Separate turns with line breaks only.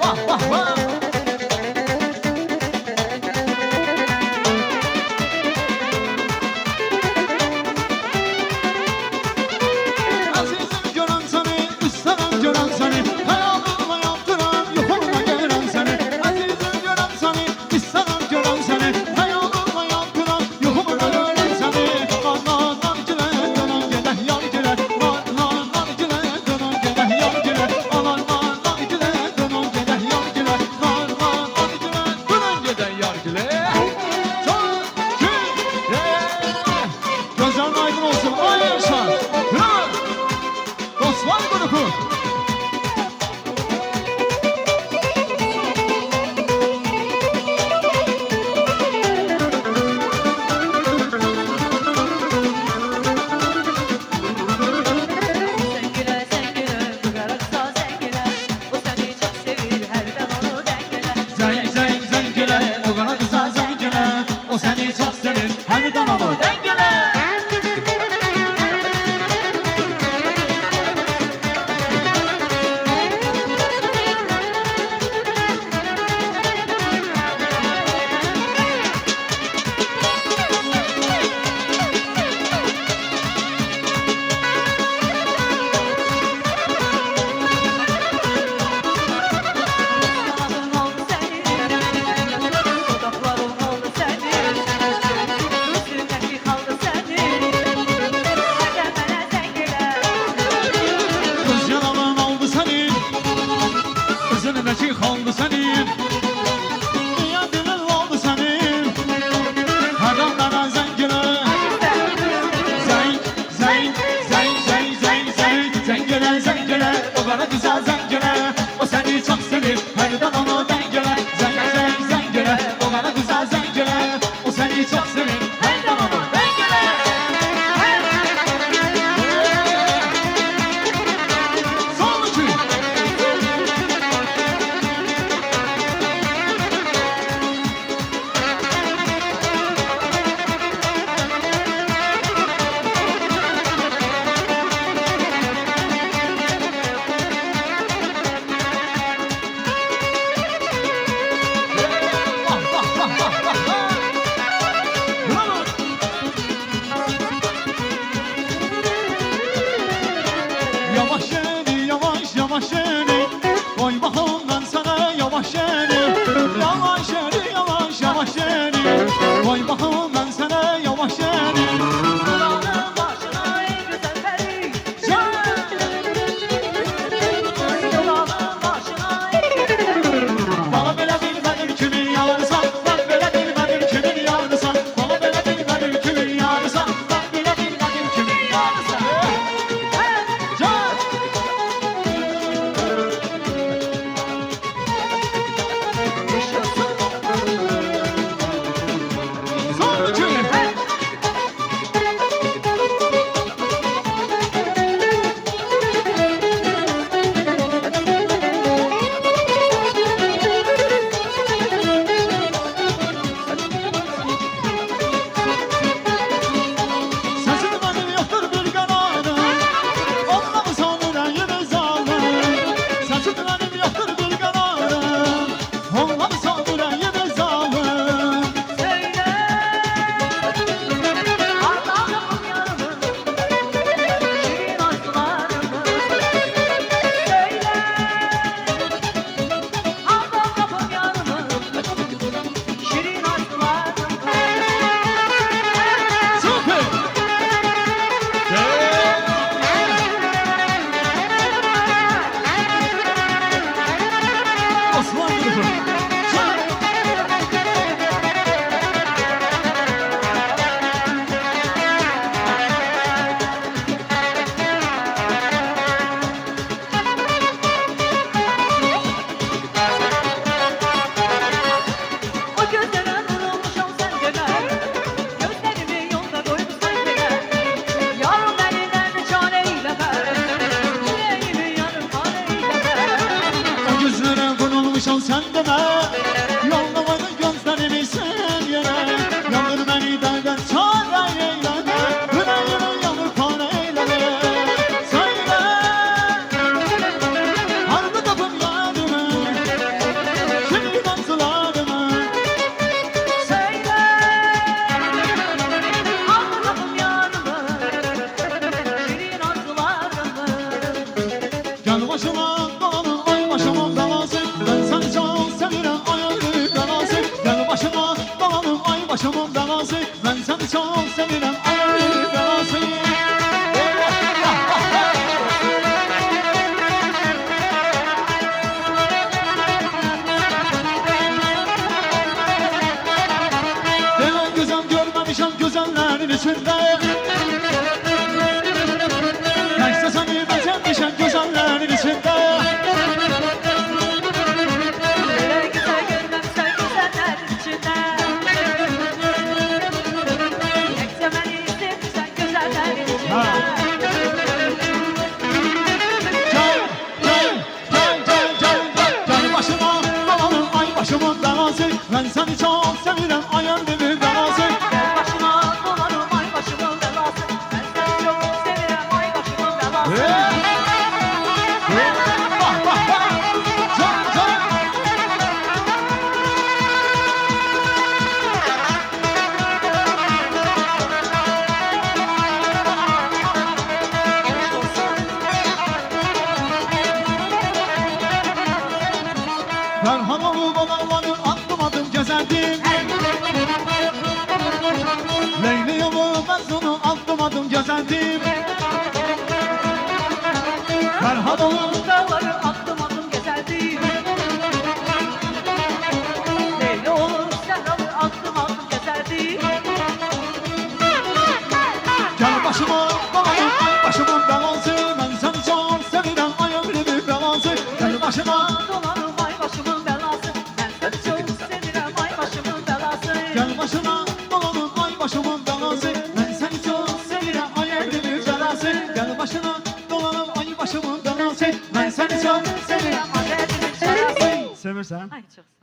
Vah vah vah. Azizim gören seni, istemem gören seni. Hayalımla yaptıran, yukarıma gelen seni. Azizim gören seni, istemem gören seni. Hayalımla yaptıran, yukarıma gelen seni. Nar gile, dönen gele, yar gile. Nar gile, dönen gele, yar gile. Nar gile, dönen gele, yar gile. Nar gile, dönen gele, yar gile. Çok güzel. Gözlerin aydın olsun, ay yaşa. Dostlar grubu.
Zengine zengine bu garipsa zengine o seni çok sevir her zaman o dengine.
Zengile, o bana güzel zengile. O seni çok sevir, her zaman o dengile.
Yanağın oldu senin, dudakların oldu senin, üstündeki kaldı senin. Hadi bana zengine.
Kız yanağın oldu senin, üzerindeki kaldı senin. Dünya dilin oldu senin, her an bana zengile. Zengile, o bana güzel zengile. O seni çok sevir, her zaman o dengile. Zengile, o bana güzel zengile. O seni çok sevir, her zaman o dengile. Sonraki. Vah vah vah vah vah vah. Bravo. Yavaş yeni, yavaş yavaş yeni. Koy bakalım ben sana yavaş yeni. Yavaş yeni, yavaş yavaş yeni. Koy bakalım ben sana yavaş yeni.
Kulağının başına ey güzel peri. Kulağının başına ey güzel peri.
Bana böyle bilmedim kimin yağırsan. Ben böyle bilmedim kimin yağırsan. Bana böyle bilmedim kimin yağırsan. Ben böyle bilmedim kimin yağırsan. Can. Sonraki. Sesini benim yoktur bir kanarım. Onunla mı sanıran yine zalim? Sesini benim yoktur bir kanarım. Onunla mı sanıran yine zalim?
Söyle Allah'ım yarımı, şirin arzularımı. Söyle Allah'ım yarımı, şirin arzularımı.
Süper. Osman grubu.
O gözlere vurulmuşam sence ben, gözlerimi yolda koyup sence. Yarım beni nerede çareyle ver, yüreğimi yarım pareyle ver.
O gözlere vurulmuşam sen deme. Yollamadın gözlerimi sen yere. Yandır beni derden çare eyleme. Yüreğimi yanır para eyleme. Söyle. Harbi kapım yarime. gözəllərin içində Təkcə səni bəzənmişəm gözəllərin içində
Belə güzel görünəmsən gözəllərin içində Təkcə məni sevmişsən gözəllərin içində
Gel başıma dolanım ay başımın belası Ben seni çok sevirəm ay ömrümün belası
Gel başıma dolanım ay başımın belası Ben seni çok sevirəm ay başımın belası
Bak bak bak Can can Ferhan olup olanları adım adım gezerdim Leyli yolu Mecnun'u adım adım gezerdim Ferhan olup
Dağları adım adım gezerdim Leyli olur Sehralı adım adım gezerdim
Gel başıma dolanım ay başımın belası Ben seni çok sevirəm ay ömrümün belası Gel başıma
Dolanım ay başımın belası Ben seni çok sevirəm ay başımın belası
Gel başıma dolanım ay başımın belası Ben seni çok sevirəm ay ömrümün belası Gel başına dolanım ay başımın belası Ben seni çok sevirəm
Sevirəm ay başımın belası
Sevirsən?
Ay çok sağ ol.